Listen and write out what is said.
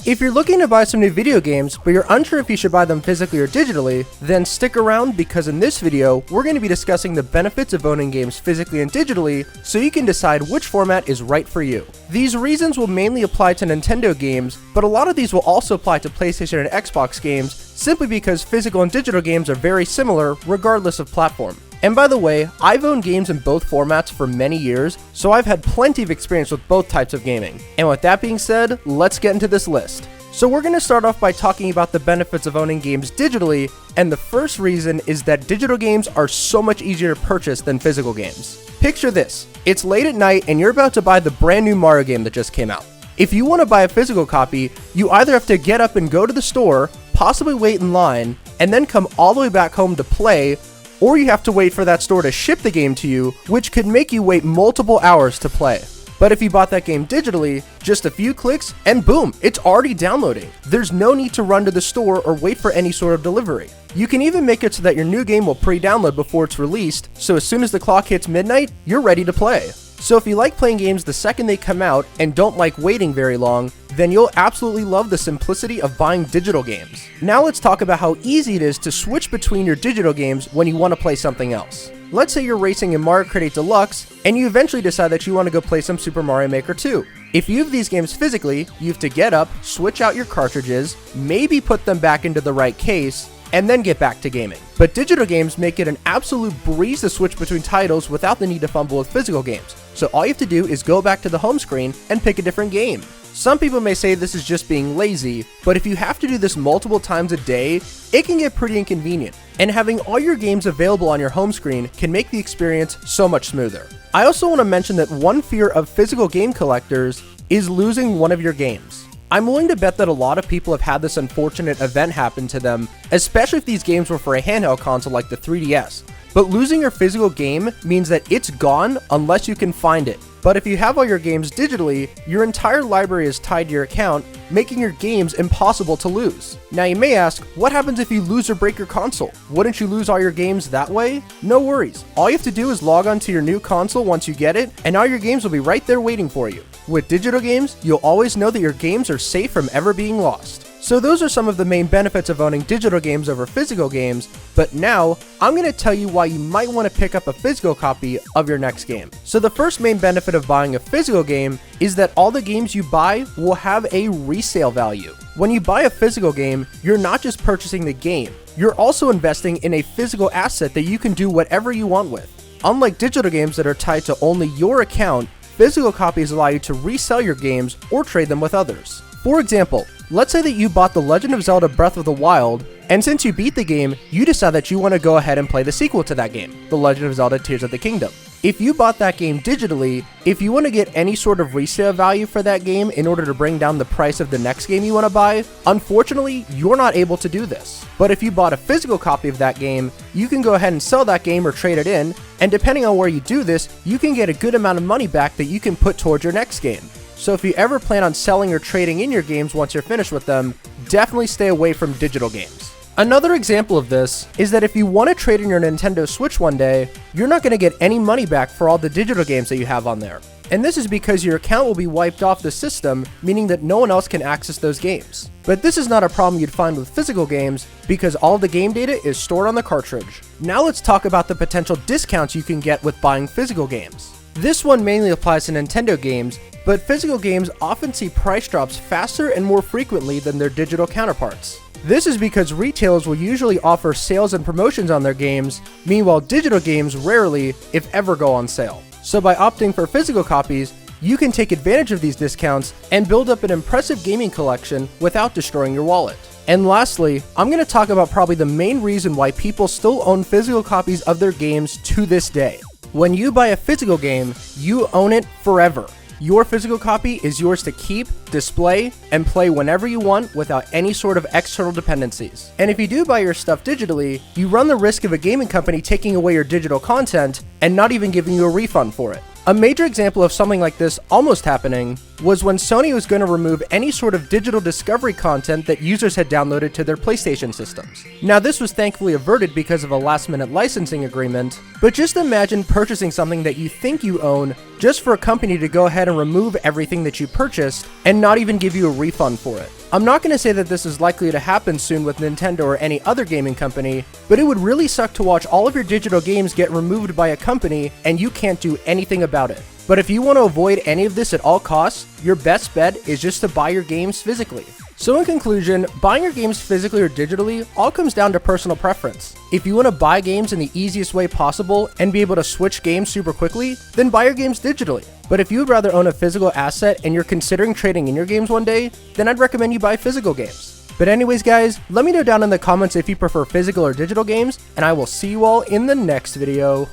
If you're looking to buy some new video games, but you're unsure if you should buy them physically or digitally, then stick around because in this video, we're going to be discussing the benefits of owning games physically and digitally so you can decide which format is right for you. These reasons will mainly apply to Nintendo games, but a lot of these will also apply to PlayStation and Xbox games simply because physical and digital games are very similar regardless of platform. And by the way, I've owned games in both formats for many years, so I've had plenty of experience with both types of gaming. And with that being said, let's get into this list. So we're going to start off by talking about the benefits of owning games digitally, and the first reason is that digital games are so much easier to purchase than physical games. Picture this, it's late at night and you're about to buy the brand new Mario game that just came out. If you want to buy a physical copy, you either have to get up and go to the store, possibly wait in line, and then come all the way back home to play, or you have to wait for that store to ship the game to you, which could make you wait multiple hours to play. But if you bought that game digitally, just a few clicks, and boom, it's already downloading. There's no need to run to the store or wait for any sort of delivery. You can even make it so that your new game will pre-download before it's released, so as soon as the clock hits midnight, you're ready to play. So if you like playing games the second they come out and don't like waiting very long, then you'll absolutely love the simplicity of buying digital games. Now let's talk about how easy it is to switch between your digital games when you want to play something else. Let's say you're racing in Mario Kart 8 Deluxe, and you eventually decide that you want to go play some Super Mario Maker 2. If you have these games physically, you have to get up, switch out your cartridges, maybe put them back into the right case, and then get back to gaming. But digital games make it an absolute breeze to switch between titles without the need to fumble with physical games. So all you have to do is go back to the home screen and pick a different game. Some people may say this is just being lazy, but if you have to do this multiple times a day, it can get pretty inconvenient. And having all your games available on your home screen can make the experience so much smoother. I also want to mention that one fear of physical game collectors is losing one of your games. I'm willing to bet that a lot of people have had this unfortunate event happen to them, especially if these games were for a handheld console like the 3DS. But losing your physical game means that it's gone unless you can find it. But if you have all your games digitally, your entire library is tied to your account, making your games impossible to lose. Now you may ask, what happens if you lose or break your console? Wouldn't you lose all your games that way? No worries. All you have to do is log on to your new console once you get it, and all your games will be right there waiting for you. With digital games, you'll always know that your games are safe from ever being lost. So those are some of the main benefits of owning digital games over physical games, but now I'm going to tell you why you might want to pick up a physical copy of your next game. So the first main benefit of buying a physical game is that all the games you buy will have a resale value. When you buy a physical game, you're not just purchasing the game, you're also investing in a physical asset that you can do whatever you want with. Unlike digital games that are tied to only your account, physical copies allow you to resell your games or trade them with others. For example, let's say that you bought The Legend of Zelda Breath of the Wild, and since you beat the game, you decide that you want to go ahead and play the sequel to that game, The Legend of Zelda Tears of the Kingdom. If you bought that game digitally, if you want to get any sort of resale value for that game in order to bring down the price of the next game you want to buy, unfortunately, you're not able to do this. But if you bought a physical copy of that game, you can go ahead and sell that game or trade it in, and depending on where you do this, you can get a good amount of money back that you can put towards your next game. So if you ever plan on selling or trading in your games once you're finished with them, definitely stay away from digital games. Another example of this is that if you want to trade in your Nintendo Switch one day, you're not going to get any money back for all the digital games that you have on there. And this is because your account will be wiped off the system, meaning that no one else can access those games. But this is not a problem you'd find with physical games because all the game data is stored on the cartridge. Now let's talk about the potential discounts you can get with buying physical games. This one mainly applies to Nintendo games, but physical games often see price drops faster and more frequently than their digital counterparts. This is because retailers will usually offer sales and promotions on their games, meanwhile digital games rarely, if ever, go on sale. So by opting for physical copies, you can take advantage of these discounts and build up an impressive gaming collection without destroying your wallet. And lastly, I'm going to talk about probably the main reason why people still own physical copies of their games to this day. When you buy a physical game, you own it forever. Your physical copy is yours to keep, display, and play whenever you want without any sort of external dependencies. And if you do buy your stuff digitally, you run the risk of a gaming company taking away your digital content and not even giving you a refund for it. A major example of something like this almost happening was when Sony was going to remove any sort of digital discovery content that users had downloaded to their PlayStation systems. Now, this was thankfully averted because of a last-minute licensing agreement, but just imagine purchasing something that you think you own just for a company to go ahead and remove everything that you purchased and not even give you a refund for it. I'm not going to say that this is likely to happen soon with Nintendo or any other gaming company, but it would really suck to watch all of your digital games get removed by a company and you can't do anything about it. But if you want to avoid any of this at all costs, your best bet is just to buy your games physically. So in conclusion, buying your games physically or digitally all comes down to personal preference. If you want to buy games in the easiest way possible and be able to switch games super quickly, then buy your games digitally. But if you would rather own a physical asset and you're considering trading in your games one day, then I'd recommend you buy physical games. But anyways guys, let me know down in the comments if you prefer physical or digital games, and I will see you all in the next video.